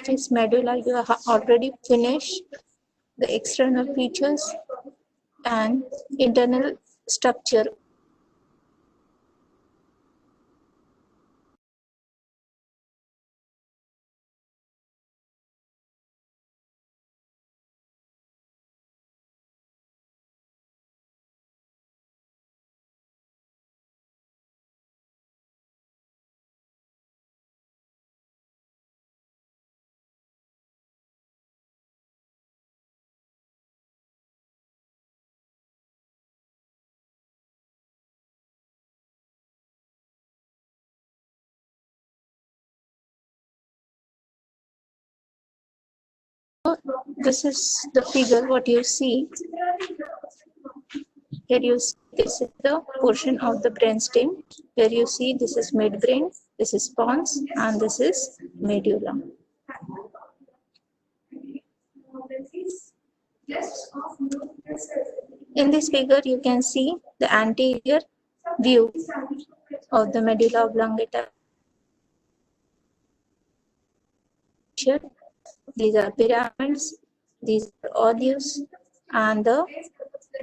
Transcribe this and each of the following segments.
next is medulla. You have already finished the external features and internal structure. This is the figure what you see. Here you see this is the portion of the brainstem. Here you see this is midbrain, this is pons, and this is medulla. In this figure, you can see the anterior view of the medulla oblongata. These are pyramids, these are oleus, and the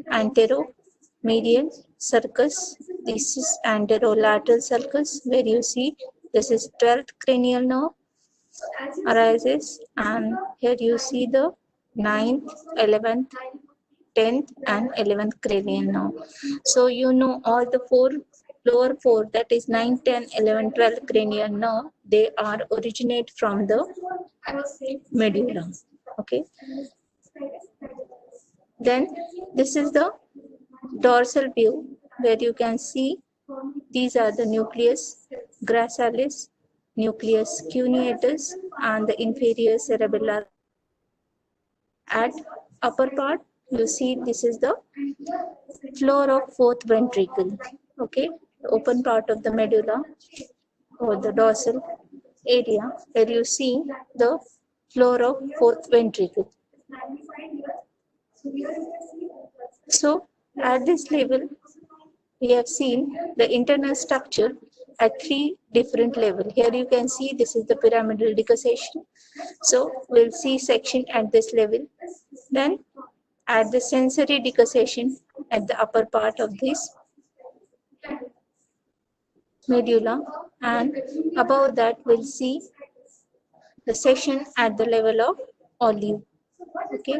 anteromedial sulcus. This is anterolateral sulcus, where you see this is 12th cranial nerve arises, and here you see the 9th, 11th, 10th, and 11th cranial nerve. So you know all the lower four, that is 9, 10, 11, 12 cranial nerve, they are originate from the medulla. Okay. Then this is the dorsal view, where you can see these are the nucleus gracchalis, nucleus cuneatus, and the inferior cerebellar. At upper part, you see this is the floor of fourth ventricle. Okay, the open part of the medulla or the dorsal area, where you see the floor of fourth ventricle. So at this level, we have seen the internal structure at 3 different levels. Here you can see this is the pyramidal decussation. So we'll see section at this level. Then at the sensory decussation at the upper part of this medulla, and above that we'll see the section at the level of oleo. Okay,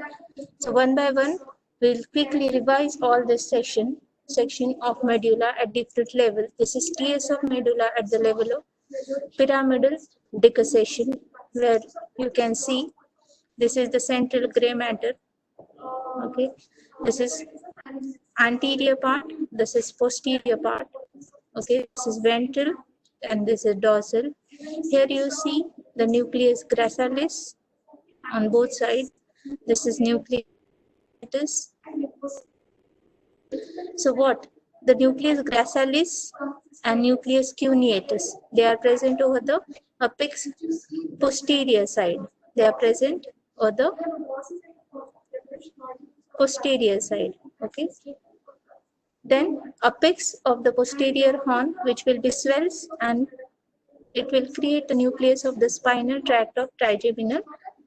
so one by one we'll quickly revise all this section of medulla at different levels. This is TS of medulla at the level of pyramidal decussation, where you can see this is the central gray matter. Okay, this is anterior part, this is posterior part. Okay, this is ventral and this is dorsal. Here you see the nucleus gracchalis on both sides. This is nucleus. So what? The nucleus gracchalis and nucleus cuneatus, they are present over the apex posterior side. They are present over the posterior side. Okay. Then apex of the posterior horn, which will be swells, and it will create the nucleus of the spinal tract of trigeminal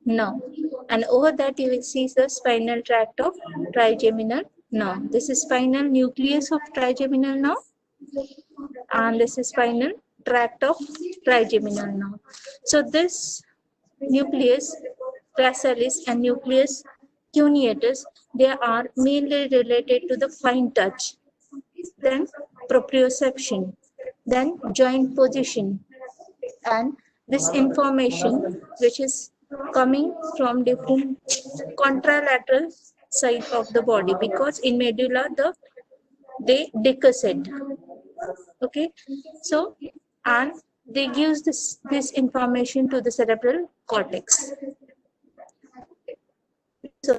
nerve. And over that you will see the spinal tract of trigeminal nerve. This is spinal nucleus of trigeminal nerve, and this is spinal tract of trigeminal nerve. So this nucleus gracchalis and nucleus cuneatus, they are mainly related to the fine touch, then proprioception, then joint position, and this information which is coming from different contralateral side of the body, because in medulla they decussate. Okay, so and they gives this information to the cerebral cortex. So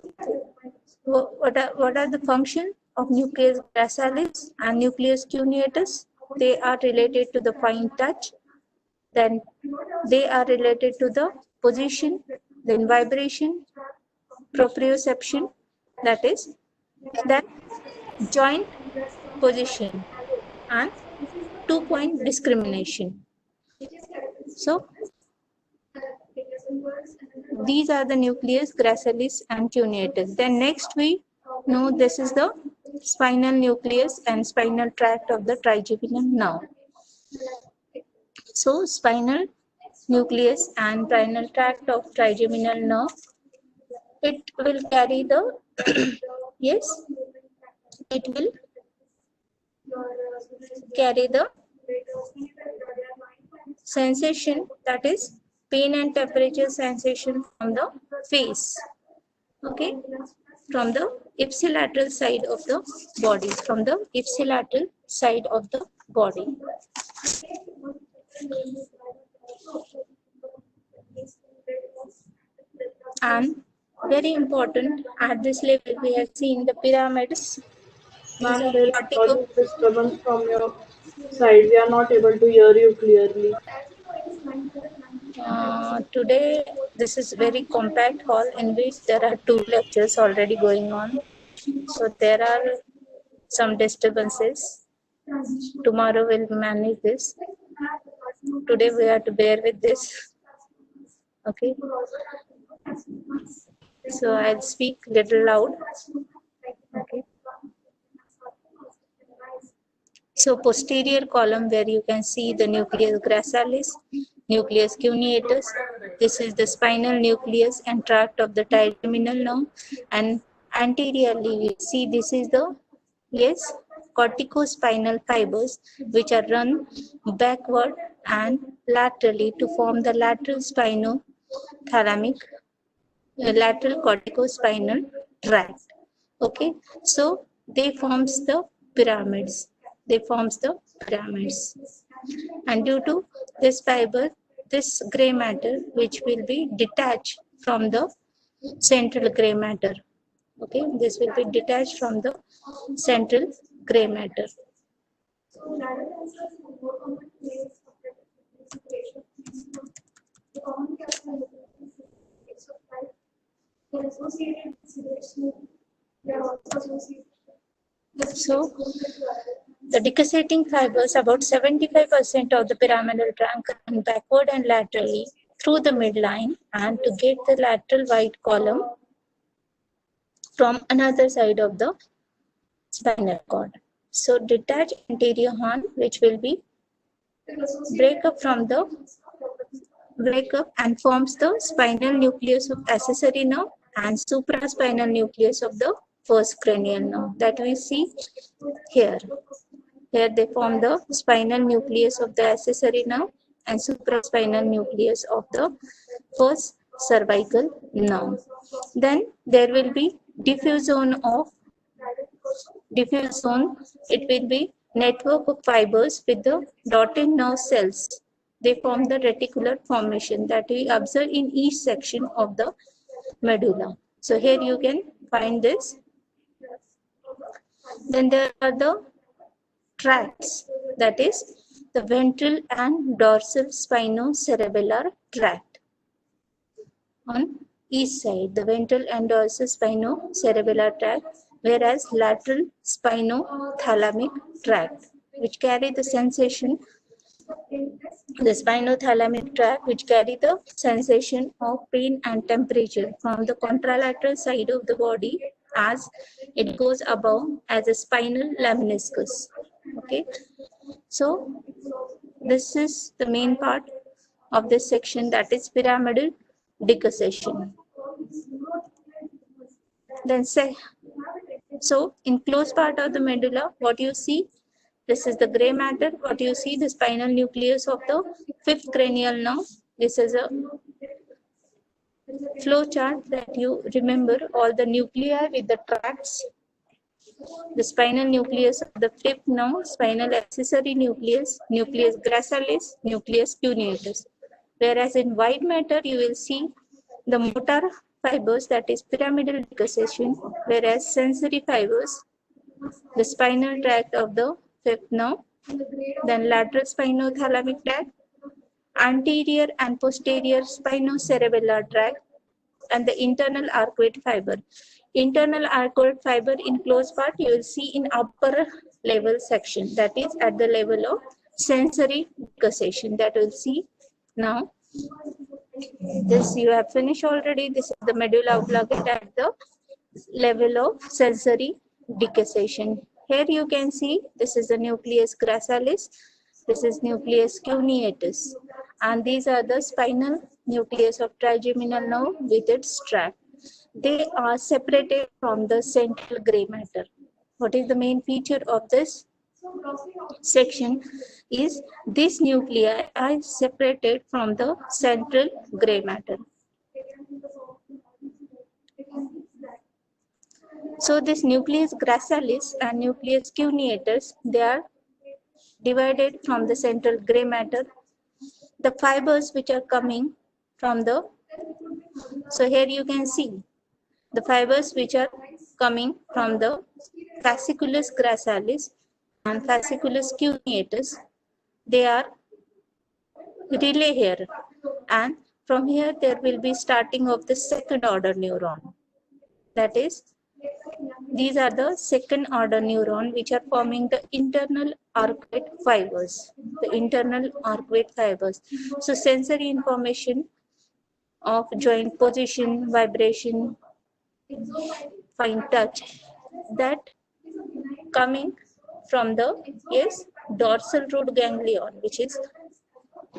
what are the functions of nucleus gracchalis and nucleus cuneatus? They are related to the fine touch, then they are related to the position, then vibration, proprioception, that is, then joint position, and 2-point discrimination. So These are the nucleus, gracilis and cuneatus. Then next we know this is the spinal nucleus and spinal tract of the trigeminal nerve. So spinal nucleus and spinal tract of trigeminal nerve, it will carry the yes, it will carry the sensation, that is pain and temperature sensation from the face, okay, from the ipsilateral side of the body, from the ipsilateral side of the body. And very important, at this level we have seen the pyramids. Ma'am, there is lot of disturbance from your side. We are not able to hear you clearly. Today this is very compact hall in which there are 2 lectures already going on, so there are some disturbances. Tomorrow we'll manage this. Today we have to bear with this. Okay. So I'll speak little loud. Okay. So posterior column, where you can see the nucleus gracilis, nucleus cuneatus. This is the spinal nucleus and tract of the trigeminal nerve. And anteriorly we see this is the corticospinal fibers, which are run backward and laterally to form the lateral spinothalamic, lateral corticospinal tract. Okay, so they forms the pyramids. And due to this fiber, this gray matter, which will be detached from the central gray matter. Okay, this will be detached from the central gray matter. So, the decussating fibers, about 75% of the pyramidal trunk, run backward and laterally through the midline and to get the lateral white column from another side of the spinal cord. So, detach anterior horn, which will be break up and forms the spinal nucleus of accessory nerve and supraspinal nucleus of the first cranial nerve, that we see here. Here they form the spinal nucleus of the accessory nerve and supraspinal nucleus of the first cervical nerve. Then there will be diffuse zone. It will be network of fibers with the dotted nerve cells. They form the reticular formation that we observe in each section of the medulla. So here you can find this. Then there are the tracts, that is the ventral and dorsal spinocerebellar tract. On each side, the ventral and dorsal spinocerebellar tract, whereas lateral spinothalamic tract, which carry the sensation, the spinothalamic tract, which carry the sensation of pain and temperature from the contralateral side of the body as it goes above as a spinal lemniscus. Okay, so this is the main part of this section, that is pyramidal decussation. Then so in close part of the medulla, what you see, this is the gray matter. What you see, the spinal nucleus of the fifth cranial nerve. This is a flow chart that you remember all the nuclei with the tracts. The spinal nucleus of the fifth nerve, spinal accessory nucleus, nucleus gracilis, nucleus cuneatus. Whereas in white matter, you will see the motor fibers, that is pyramidal decussation, whereas sensory fibers, the spinal tract of the fifth nerve, then lateral spinothalamic tract, anterior and posterior spinocerebellar tract, and the internal arcuate fiber. Internal arcuate fiber in close part you will see in upper level section, that is at the level of sensory decussation, that we'll see now. This you have finished already. This is the medulla oblongata at the level of sensory decussation. Here you can see this is the nucleus gracchalis, this is nucleus cuneatus, and these are the spinal nucleus of trigeminal nerve with its tract. They are separated from the central gray matter. What is the main feature of this section is this nuclei are separated from the central gray matter. So this nucleus gracchalis and nucleus cuneatus, they are divided from the central gray matter. The fibers which are coming from the, so here you can see the fibers which are coming from the fasciculus gracchalis and fasciculus cuneatus, they are relay here, and from here there will be starting of the second order neuron. That is, these are the second order neuron which are forming the internal arcuate fibers. The internal arcuate fibers. So sensory information of joint position, vibration, fine touch, that coming from the dorsal root ganglion, which is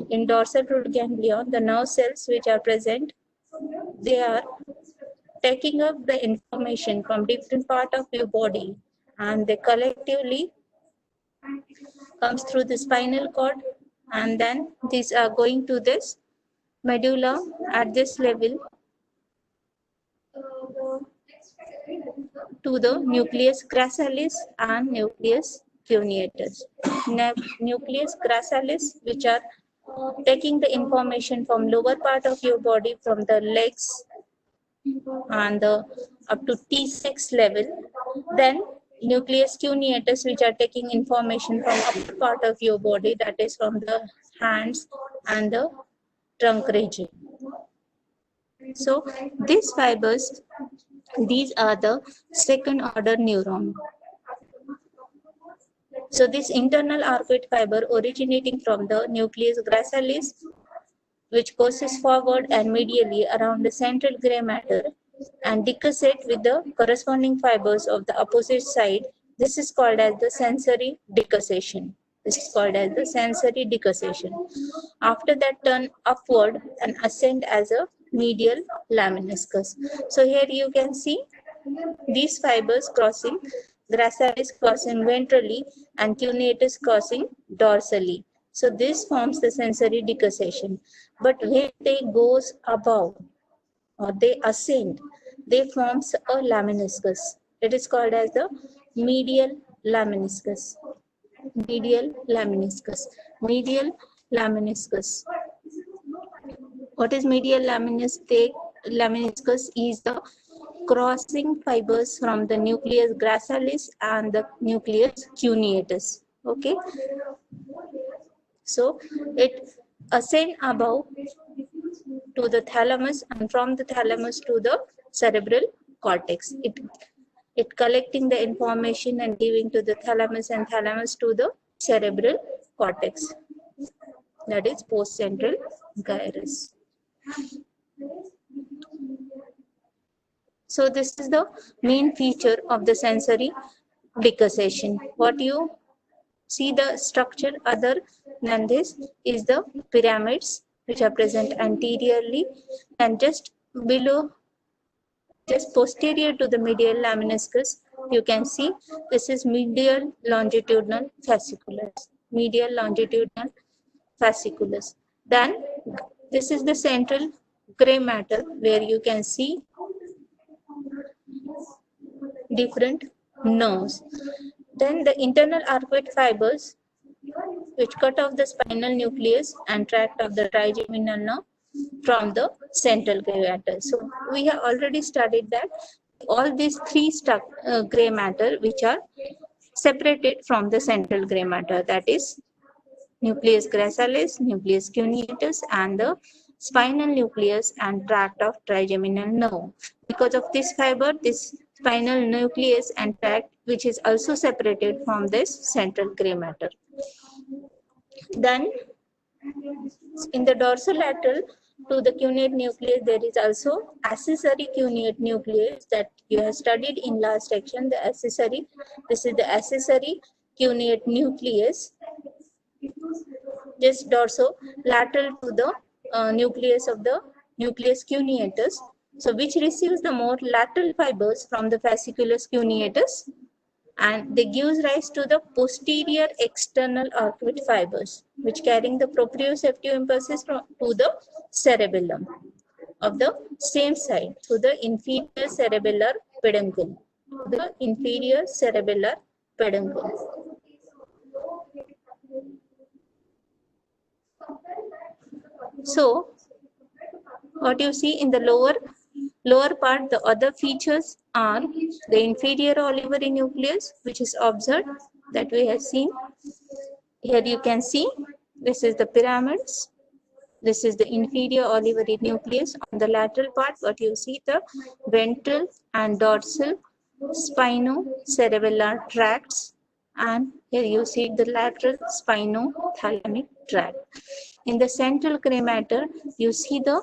in dorsal root ganglion, the nerve cells which are present, they are taking up the information from different part of your body, and they collectively comes through the spinal cord, and then these are going to this medulla at this level to the nucleus gracchalis and nucleus cuneatus. Nucleus gracchalis, which are taking the information from lower part of your body, from the legs and the up to T6 level. Then nucleus cuneatus, which are taking information from upper part of your body, that is from the hands and the trunk region. So these fibers, these are the second order neuron. So this internal arcuate fiber originating from the nucleus gracchalis, which courses forward and medially around the central gray matter and decussate with the corresponding fibers of the opposite side. This is called as the sensory decussation. This is called as the sensory decussation. After that, turn upward and ascend as a medial lemniscus. So here you can see these fibers crossing, gracchalis crossing ventrally and cuneatus crossing dorsally. So this forms the sensory decussation. But when they goes above or they ascend, they forms a lemniscus. It is called as the medial lemniscus. Medial lemniscus. Medial lemniscus. What is medial lemniscus? Lemniscus is the crossing fibers from the nucleus gracchalis and the nucleus cuneatus. Okay. So it ascend above to the thalamus, and from the thalamus to the cerebral cortex. It collecting the information and giving to the thalamus, and thalamus to the cerebral cortex. That is postcentral gyrus. So this is the main feature of the sensory decussation. What you see the structure other than this is the pyramids, which are present anteriorly, and just below, just posterior to the medial lemniscus, you can see this is medial longitudinal fasciculus. Medial longitudinal fasciculus. Then this is the central gray matter, where you can see different nerves. Then the internal arcuate fibers, which cut off the spinal nucleus and tract of the trigeminal nerve from the central gray matter. So we have already studied that all these three gray matter which are separated from the central gray matter, that is nucleus gracchalis, nucleus cuneatus, and the spinal nucleus and tract of trigeminal nerve. Because of this fiber, this spinal nucleus and tract, which is also separated from this central gray matter. Then in the dorsolateral to the cuneate nucleus, there is also accessory cuneate nucleus that you have studied in last section. The accessory, this is the accessory cuneate nucleus, just dorsolateral to the nucleus of the nucleus cuneatus. So which receives the more lateral fibers from the fasciculus cuneatus, and they gives rise to the posterior external arcuate fibers, which carrying the proprioceptive impulses to the cerebellum of the same side, to the inferior cerebellar peduncle. The inferior cerebellar peduncle. So, what you see in the lower part, the other features are the inferior olivary nucleus, which is observed, that we have seen. Here you can see, this is the pyramids. This is the inferior olivary nucleus. On the lateral part, what you see, the ventral and dorsal spinocerebellar tracts, and here you see the lateral spinothalamic tract. In the central gray matter, you see the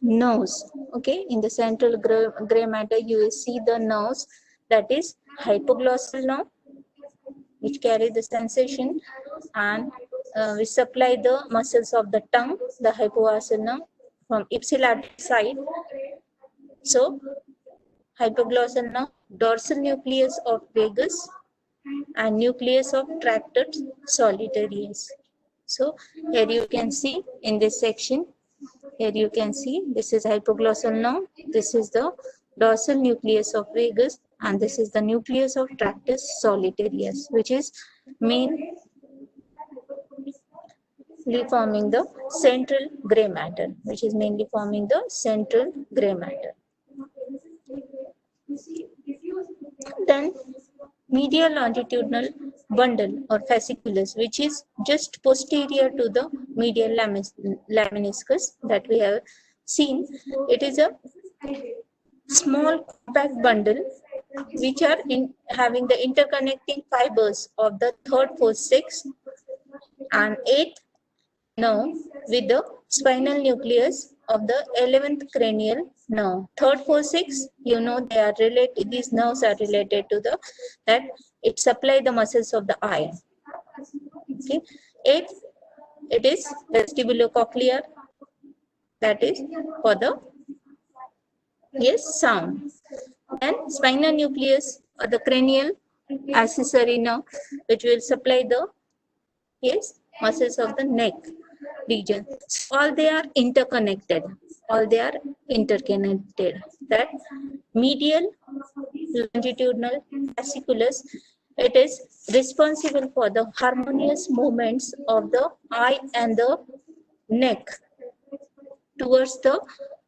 nerves. Okay, in the central gray matter, you will see the nerves, that is hypoglossal nerve, which carry the sensation, and we supply the muscles of the tongue, the hypoglossal nerve, from ipsilateral side. So, hypoglossal nerve, dorsal nucleus of vagus, and nucleus of tractus solitarius. So, here you can see in this section, here you can see this is hypoglossal nerve, this is the dorsal nucleus of vagus, and this is the nucleus of tractus solitarius, which is mainly forming the central gray matter, which is mainly forming the central gray matter. Then medial longitudinal bundle or fasciculus, which is just posterior to the medial lemniscus that we have seen. It is a small compact bundle which are having the interconnecting fibers of the third, fourth, sixth, and eighth nerve with the spinal nucleus of the 11th cranial nerve. Third, fourth, sixth, you know, they are related. These nerves are related to the that it supply the muscles of the eye. Okay. Eighth, it is vestibulocochlear, that is for the sound. And spinal nucleus or the cranial accessory nerve, which will supply the muscles of the neck region. All they are interconnected. All they are interconnected. That medial longitudinal fasciculus, it is responsible for the harmonious movements of the eye and the neck towards the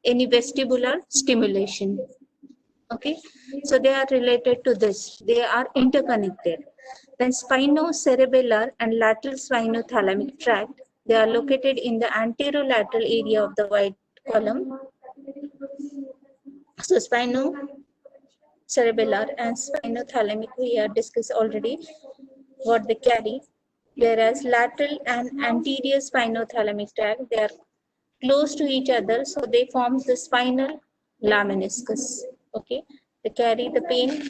any vestibular stimulation. Okay, so they are related to this. They are interconnected. Then spinocerebellar and lateral spinothalamic tract, they are located in the anterolateral area of the white column. So spinocerebellar and spinothalamic, we have discussed already what they carry. Whereas lateral and anterior spinothalamic tract, they are close to each other, so they form the spinal lemniscus. Okay, they carry the pain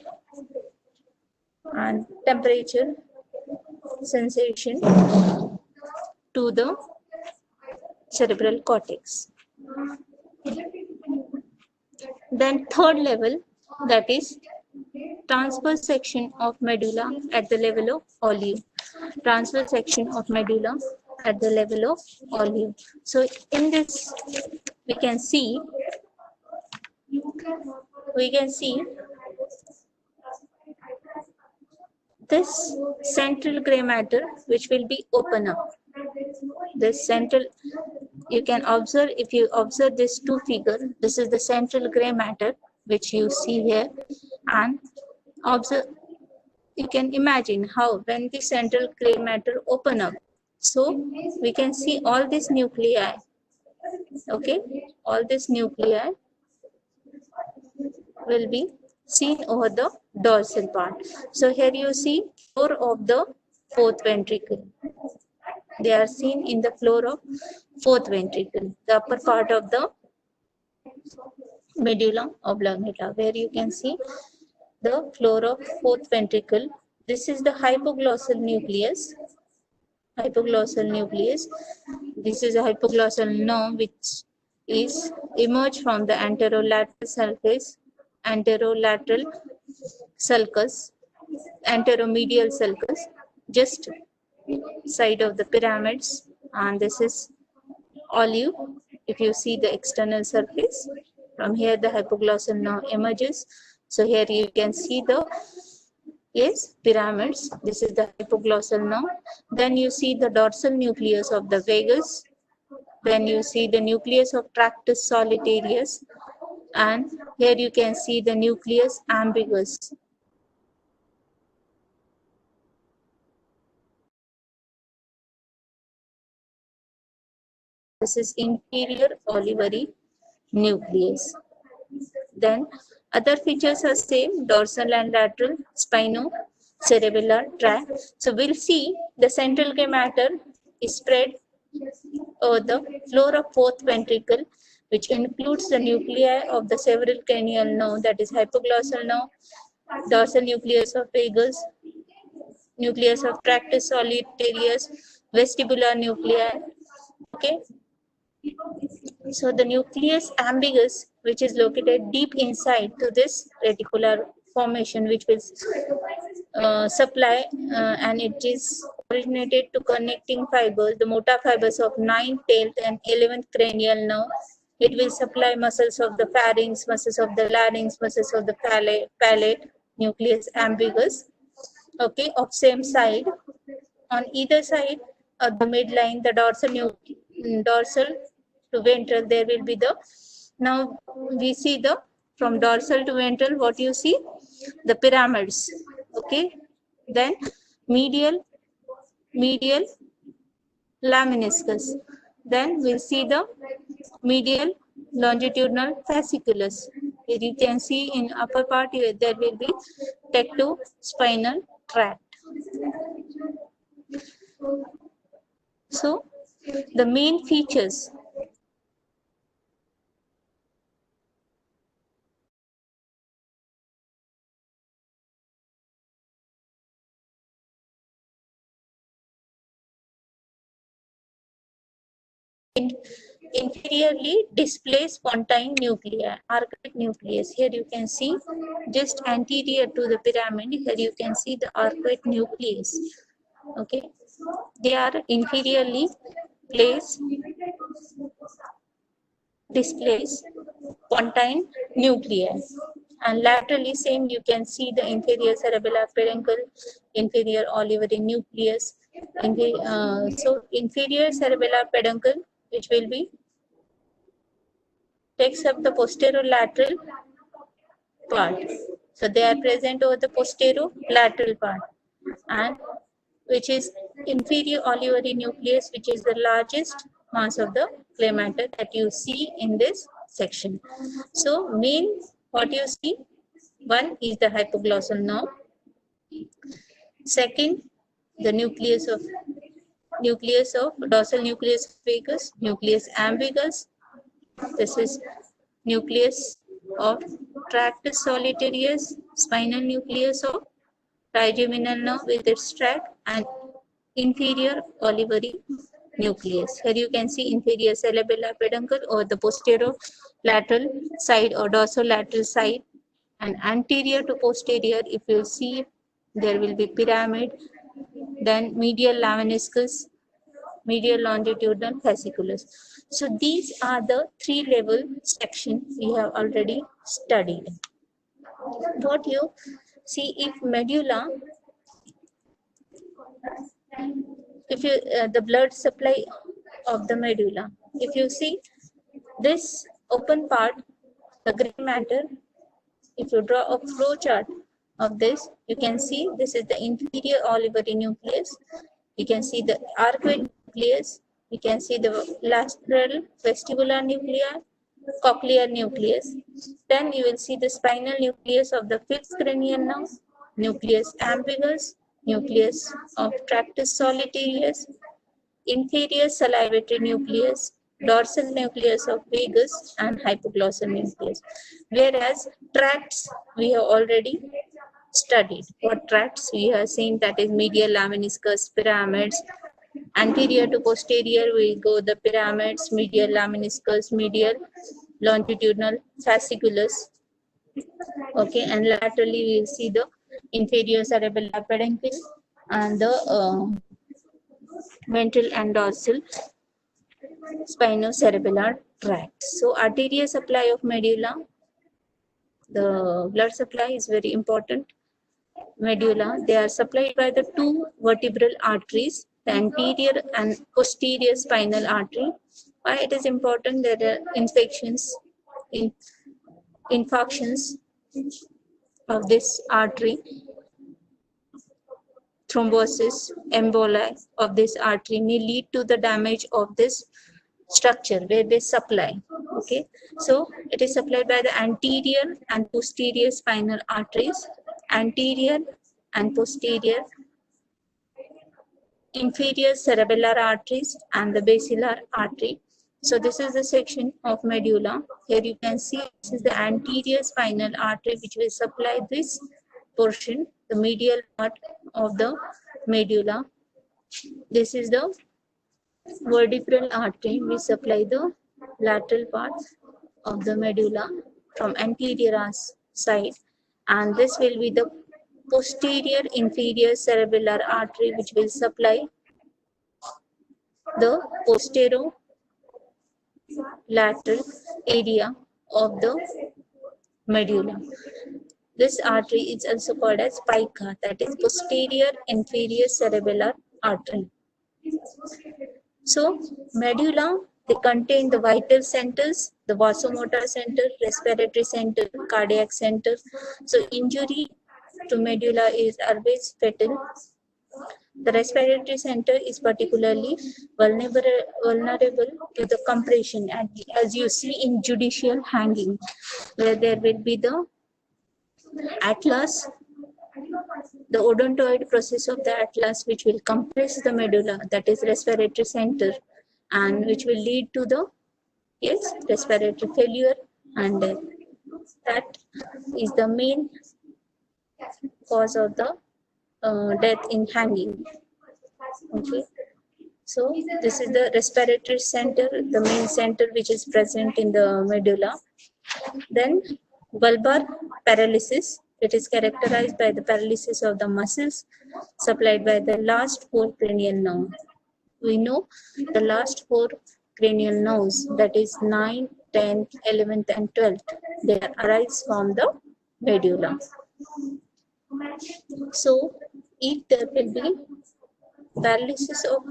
and temperature sensation to the cerebral cortex. Then third level, that is transverse section of medulla at the level of olive. Transverse section of medulla at the level of olive. So in this we can see this central gray matter, which will be open up. This central, you can observe, if you observe this two figure, this is the central gray matter which you see here, and observe, you can imagine how when the central gray matter open up, so we can see all these nuclei. Okay, all these nuclei will be seen over the dorsal part. So here you see floor of the fourth ventricle. They are seen in the floor of fourth ventricle, the upper part of the medulla oblongata, where you can see the floor of fourth ventricle. This is the hypoglossal nucleus. Hypoglossal nucleus. This is a hypoglossal nerve which is emerged from the anterolateral sulcus, anteromedial sulcus, just side of the pyramids, and this is olive. If you see the external surface, from here the hypoglossal nerve emerges. So here you can see the pyramids. This is the hypoglossal nerve. Then you see the dorsal nucleus of the vagus. Then you see the nucleus of tractus solitarius, and here you can see the nucleus ambiguus. This is inferior olivary nucleus. Then other features are same, dorsal and lateral spinocerebellar tract. So we'll see the central gray matter is spread over the floor of fourth ventricle, which includes the nuclei of the several cranial nerve, that is hypoglossal nerve, dorsal nucleus of vagus, nucleus of tractus solitarius, vestibular nuclei. Okay. So the nucleus ambiguus, which is located deep inside to this reticular formation, which will supply and it is originated to connecting fibers, the motor fibers of 9th, 10th and 11th cranial nerve. It will supply muscles of the pharynx, muscles of the larynx, muscles of the palate, nucleus ambiguus, okay, of same side. On either side of the midline, the dorsal to ventral, there will be the, now we see the, from dorsal to ventral, what you see? The pyramids, okay. Then medial lemniscus. Then we'll see the medial longitudinal fasciculus. Here you can see in upper part here, there will be tectospinal tract. So the main features inferiorly displaced pontine nuclei, arcuate nucleus. Here you can see just anterior to the pyramid. Here you can see the arcuate nucleus. Okay, they are inferiorly displaced pontine nuclei, and laterally same you can see the inferior cerebellar peduncle, inferior olivary nucleus. So inferior cerebellar peduncle, which will be takes up the posterolateral part. So they are present over the posterolateral part, and which is inferior olivary nucleus, which is the largest mass of the clay matter that you see in this section. So main what you see, one is the hypoglossal nerve. Second, the nucleus of dorsal nucleus vagus, nucleus ambiguus. This is nucleus of tractus solitarius, spinal nucleus of trigeminal nerve with its tract, and inferior olivary nucleus. Here you can see inferior cerebellar peduncle or the posterolateral side or dorsolateral side, and anterior to posterior, if you see, there will be pyramid, then medial lemniscus, medial longitudinal fasciculus. So these are the 3-level section we have already studied. What you see, if medulla, if you the blood supply of the medulla, if you see this open part, the gray matter, if you draw a flow chart of this, you can see this is the inferior olivary nucleus. You can see the arcuate nucleus. You can see the lateral vestibular nuclei, cochlear nucleus. Then you will see the spinal nucleus of the 5th cranial nerve, nucleus ambiguus, nucleus of tractus solitarius, inferior salivatory nucleus, dorsal nucleus of vagus, and hypoglossal nucleus. Whereas tracts we have already studied. What tracts we have seen, that is medial lemniscus, pyramids. Anterior to posterior we go the pyramids, medial lemniscus, medial longitudinal fasciculus. Okay, and laterally we will see the inferior cerebellar peduncle and the ventral and dorsal spinocerebellar tract. So arterial supply of medulla, the blood supply is very important. Medulla, they are supplied by the two vertebral arteries, the anterior and posterior spinal artery. Why it is important? There are infections, infarctions of this artery, thrombosis, emboli of this artery may lead to the damage of this structure where they supply. Okay, so it is supplied by the anterior and posterior spinal arteries, anterior and posterior inferior cerebellar arteries, and the basilar artery. So this is the section of medulla. Here you can see this is the anterior spinal artery which will supply this portion, the medial part of the medulla. This is the vertebral artery which supply the lateral part of the medulla from anterior side, and this will be the posterior inferior cerebellar artery which will supply the posterolateral area of the medulla. This artery is also called as pica, that is posterior inferior cerebellar artery. So medulla, they contain the vital centers, the vasomotor center, respiratory center, cardiac center. So injury to medulla is always fatal. The respiratory center is particularly vulnerable to the compression, and as you see in judicial hanging, where there will be the atlas, the odontoid process of the atlas which will compress the medulla, that is respiratory center, and which will lead to the respiratory failure and death. That is the main cause of the death in hanging. Okay, so this is the respiratory center, the main center which is present in the medulla. Then bulbar paralysis, it is characterized by the paralysis of the muscles supplied by the last four cranial nerves. We know the last four cranial nerves, that is 9th, 10th, 11th and 12th, they arise from the medulla. So if there will be paralysis of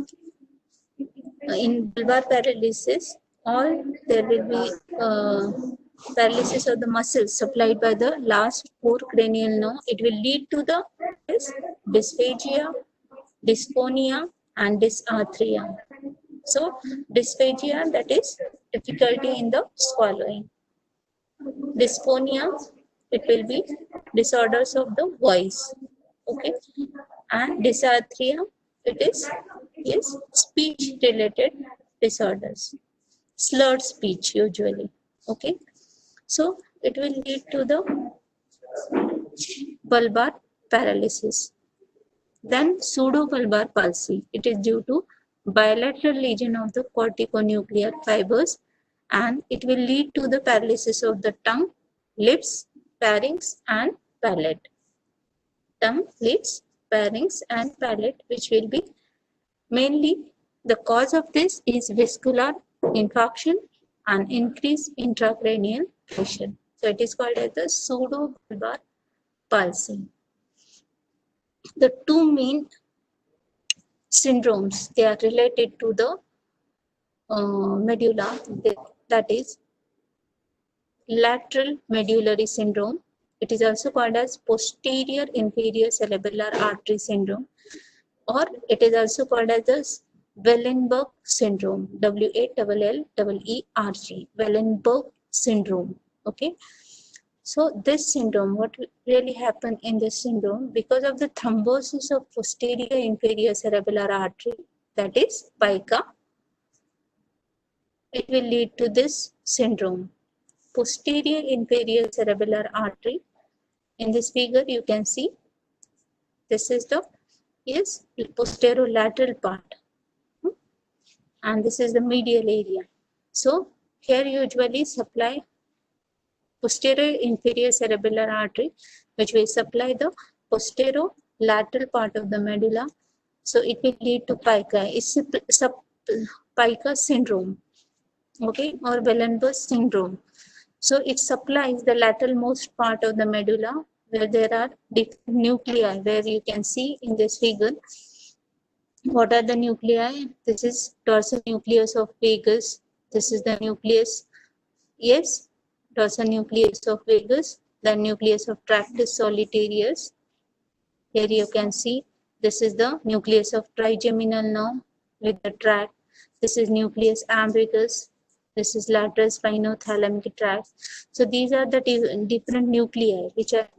in bulbar paralysis, or there will be paralysis of the muscles supplied by the last four cranial nerve, it will lead to the dysphagia, dysphonia and dysarthria. So dysphagia, that is difficulty in the swallowing. Dysphonia, it will be disorders of the voice. Okay, and dysarthria, it is speech related disorders, slurred speech usually. Okay, so it will lead to the bulbar paralysis. Then pseudobulbar palsy, it is due to bilateral lesion of the corticonuclear fibers, and it will lead to the paralysis of the tongue, lips, pharynx and palate. Tongue, lips, pharynx and palate, which will be mainly the cause of this is vascular infarction and increased intracranial pressure. So it is called as the pseudobulbar palsy. The two main syndromes, they are related to the medulla, that is lateral medullary syndrome. It is also called as posterior inferior cerebellar artery syndrome, or it is also called as the Wallenberg syndrome, W-A-L-L-E-R-G, Wallenberg syndrome. Okay, so this syndrome, what really happened in this syndrome, because of the thrombosis of posterior inferior cerebellar artery, that is pica. It will lead to this syndrome. Posterior inferior cerebellar artery. In this figure, you can see this is the posterolateral part, and this is the medial area. So here usually supply posterior inferior cerebellar artery, which will supply the posterolateral part of the medulla. So it will lead to pica. It's pica syndrome, okay, or Wellenbusch syndrome. So it supplies the lateralmost part of the medulla where there are different nuclei, where you can see in this figure. What are the nuclei? This is dorsal nucleus of vagus. This is the nucleus, yes, dorsal nucleus of vagus, the nucleus of tractus solitarius. Here you can see this is the nucleus of trigeminal nerve with the tract. This is nucleus ambiguous. This is lateral spinothalamic tract. So these are the different nuclei,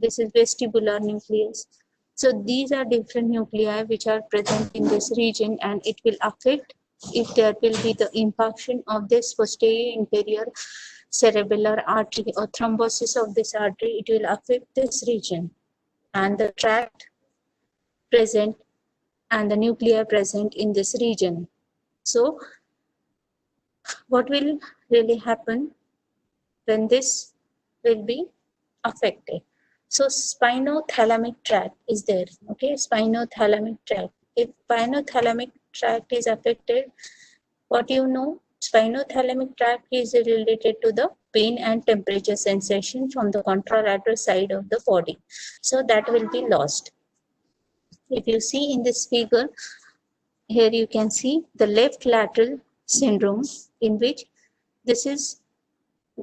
this is vestibular nucleus. So these are different nuclei which are present in this region, and it will affect if there will be the infarction of this posterior inferior cerebellar artery or thrombosis of this artery. It will affect this region and the tract present and the nuclei present in this region. So what will really happen when this will be affected? So spinothalamic tract is there, okay, spinothalamic tract. If spinothalamic tract is affected, what you know, spinothalamic tract is related to the pain and temperature sensation from the contralateral side of the body. So that will be lost. If you see in this figure, here you can see the left lateral syndrome, in which this is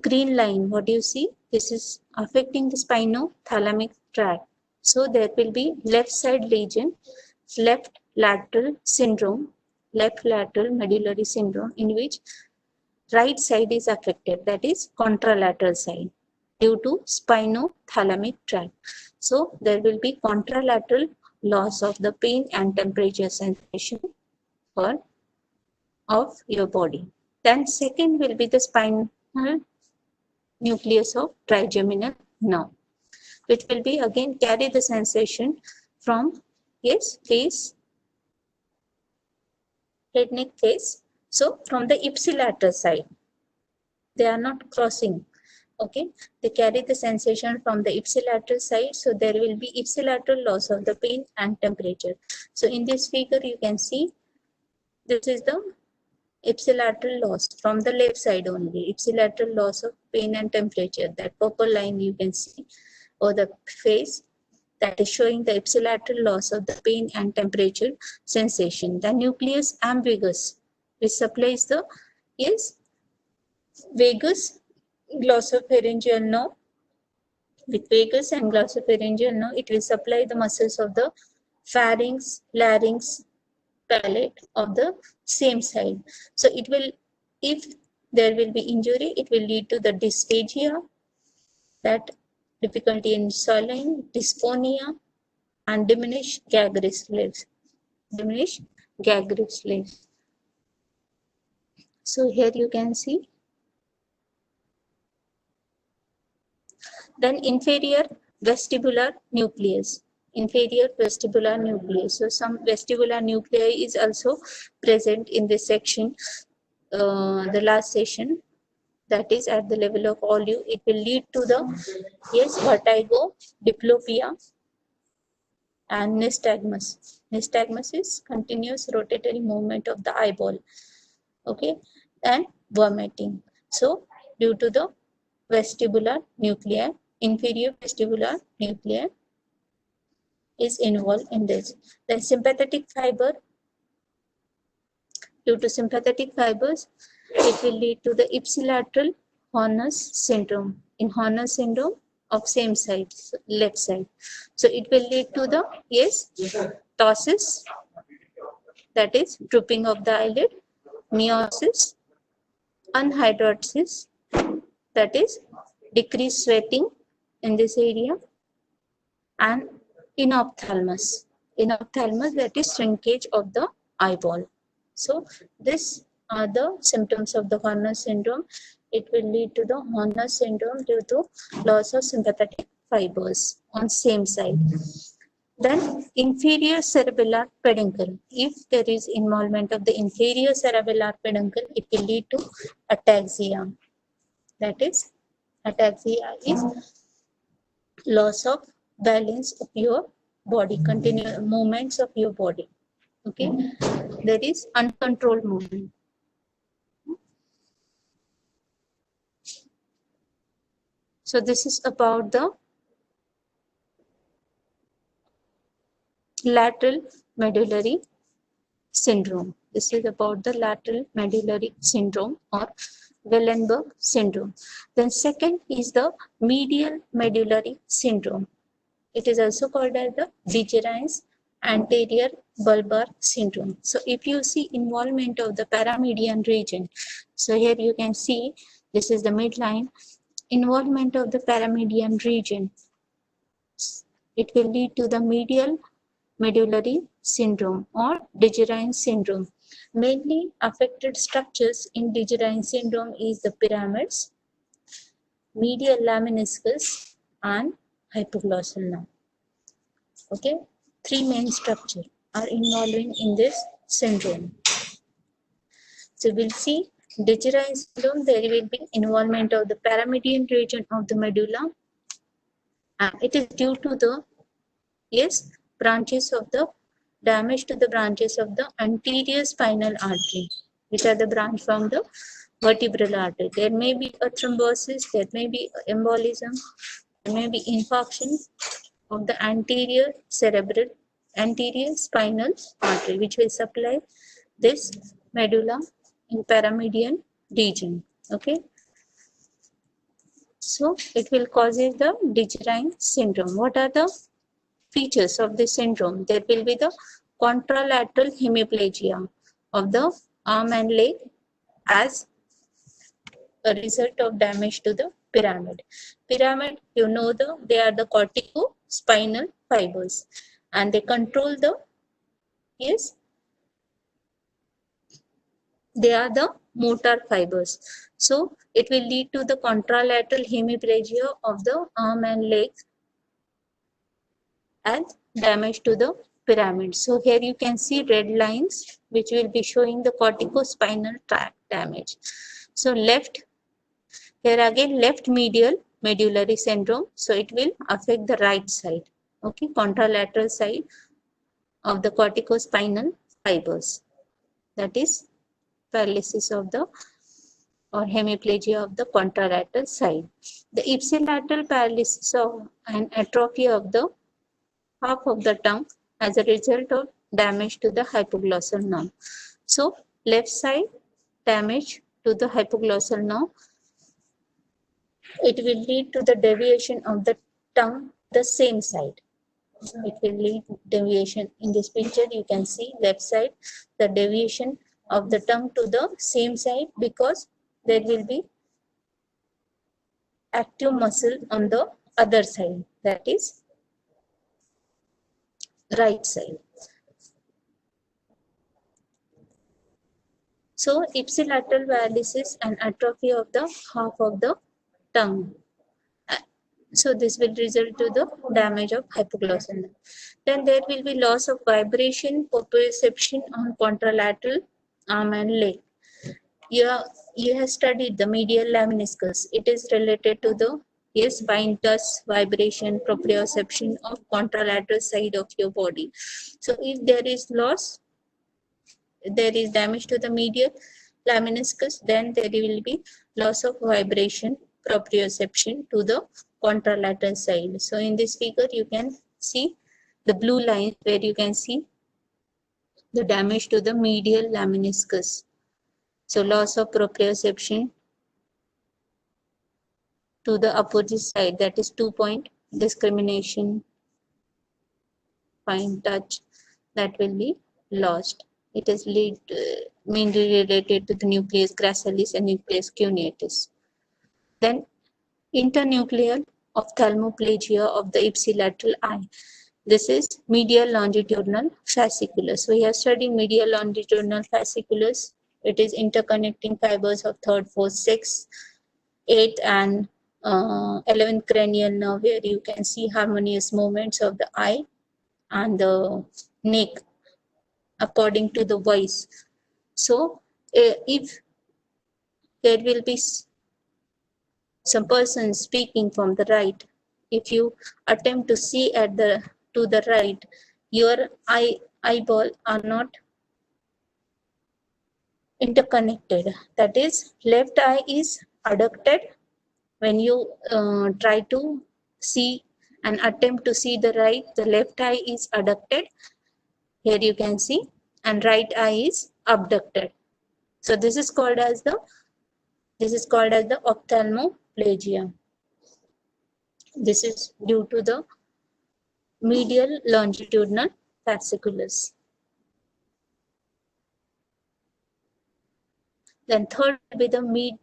green line. What do you see? This is affecting the spinothalamic tract. So there will be left side lesion, left lateral syndrome, left lateral medullary syndrome, in which right side is affected, that is contralateral side, due to spinothalamic tract. So there will be contralateral loss of the pain and temperature sensation of your body. Then second will be the spinal nucleus of trigeminal nerve, which will be again carry the sensation from face, head neck face. So from the ipsilateral side, they are not crossing, okay, they carry the sensation from the ipsilateral side. So there will be ipsilateral loss of the pain and temperature. So in this figure you can see this is the ipsilateral loss from the left side only, ipsilateral loss of pain and temperature. That purple line you can see over the face, that is showing the ipsilateral loss of the pain and temperature sensation. The nucleus ambiguous, which supplies the vagus glossopharyngeal nerve. With vagus and glossopharyngeal nerve, it will supply the muscles of the pharynx, larynx, palate of the same side. So it will, if there will be injury, it will lead to the dysphagia, that difficulty in swallowing, dysphonia, and diminished gag reflex. So here you can see. Then inferior vestibular nucleus. So some vestibular nuclei is also present in this section, the last session, that is at the level of olive. It will lead to the vertigo, diplopia, and nystagmus. Nystagmus is continuous rotatory movement of the eyeball, okay, and vomiting. So due to the vestibular nuclei, inferior vestibular nuclei is involved in this. Then sympathetic fiber, due to sympathetic fibers, it will lead to the ipsilateral Horner's syndrome. In Horner's syndrome of same side, left side. So it will lead to the ptosis, that is drooping of the eyelid, miosis, anhidrosis, that is decreased sweating in this area, and enophthalmos, that is shrinkage of the eyeball. So this are the symptoms of the Horner syndrome. It will lead to the Horner syndrome due to loss of sympathetic fibers on same side. Then inferior cerebellar peduncle. If there is involvement of the inferior cerebellar peduncle, it will lead to ataxia. That is, ataxia is loss of balance of your body, continuous movements of your body. Okay, there is uncontrolled movement. So this is about the lateral medullary syndrome. This is about the lateral medullary syndrome or Wellenberg syndrome. Then second is the medial medullary syndrome. It is also called as the Dejeron's anterior bulbar syndrome. So if you see involvement of the paramedian region, so here you can see this is the midline, involvement of the paramedian region, it will lead to the medial medullary syndrome or Dejeron syndrome. Mainly affected structures in Dejeron syndrome is the pyramids, medial lemniscus and hypoglossal nerve. Okay, three main structures are involving in this syndrome. So we'll see Dejeron syndrome, there will be involvement of the paramedian region of the medulla. And it is due to the branches of the damage to the branches of the anterior spinal artery, which are the branch from the vertebral artery. There may be a thrombosis, there may be embolism, there may be infarction of the anterior spinal artery, which will supply this medulla in paramedian region. Okay. So it will cause the Dejeron syndrome. What are the features of this syndrome? There will be the contralateral hemiplegia of the arm and leg as a result of damage to the pyramid. Pyramid, you know, they are the corticospinal fibers and they control the, they are the motor fibers. So it will lead to the contralateral hemiplegia of the arm and leg and damage to the pyramid. So here you can see red lines which will be showing the corticospinal tract damage. So left, here again left medial medullary syndrome. So it will affect the right side, okay, contralateral side of the corticospinal fibers. That is paralysis of the or hemiplegia of the contralateral side. The ipsilateral paralysis of and atrophy of the half of the tongue as a result of damage to the hypoglossal nerve. So left side damage to the hypoglossal nerve, it will lead to the deviation of the tongue the same side. It will lead deviation. In this picture you can see left side the deviation of the tongue to the same side because there will be active muscle on the other side, that is right side. So ipsilateral paralysis and atrophy of the half of the tongue. So this will result to the damage of hypoglossal nerve. Then there will be loss of vibration, proprioception on contralateral arm and leg. You have studied the medial lemniscus. It is related to the fine touch, vibration, proprioception of contralateral side of your body. So if there is loss, there is damage to the medial lemniscus, then there will be loss of vibration, proprioception to the contralateral side. So in this figure you can see the blue line where you can see the damage to the medial lemniscus. So loss of proprioception to the opposite side, that is 2-point discrimination, fine touch, that will be lost. It is mainly related to the nucleus gracilis and nucleus cuneatus. Then internuclear ophthalmoplegia of the ipsilateral eye. This is medial longitudinal fasciculus. We have studied medial longitudinal fasciculus. It is interconnecting fibers of third, fourth, sixth, eighth, and 11th cranial nerve, where you can see harmonious movements of the eye and the neck according to the voice. So, if there will be some person speaking from the right, if you attempt to see at the to the right, your eyeball are not interconnected. That is, left eye is adducted when you try to see and attempt to see the right. The left eye is adducted. Here you can see, and right eye is abducted. So this is called as the ophthalmoplegia. This is due to the medial longitudinal fasciculus. Then third will be the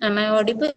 Am I audible?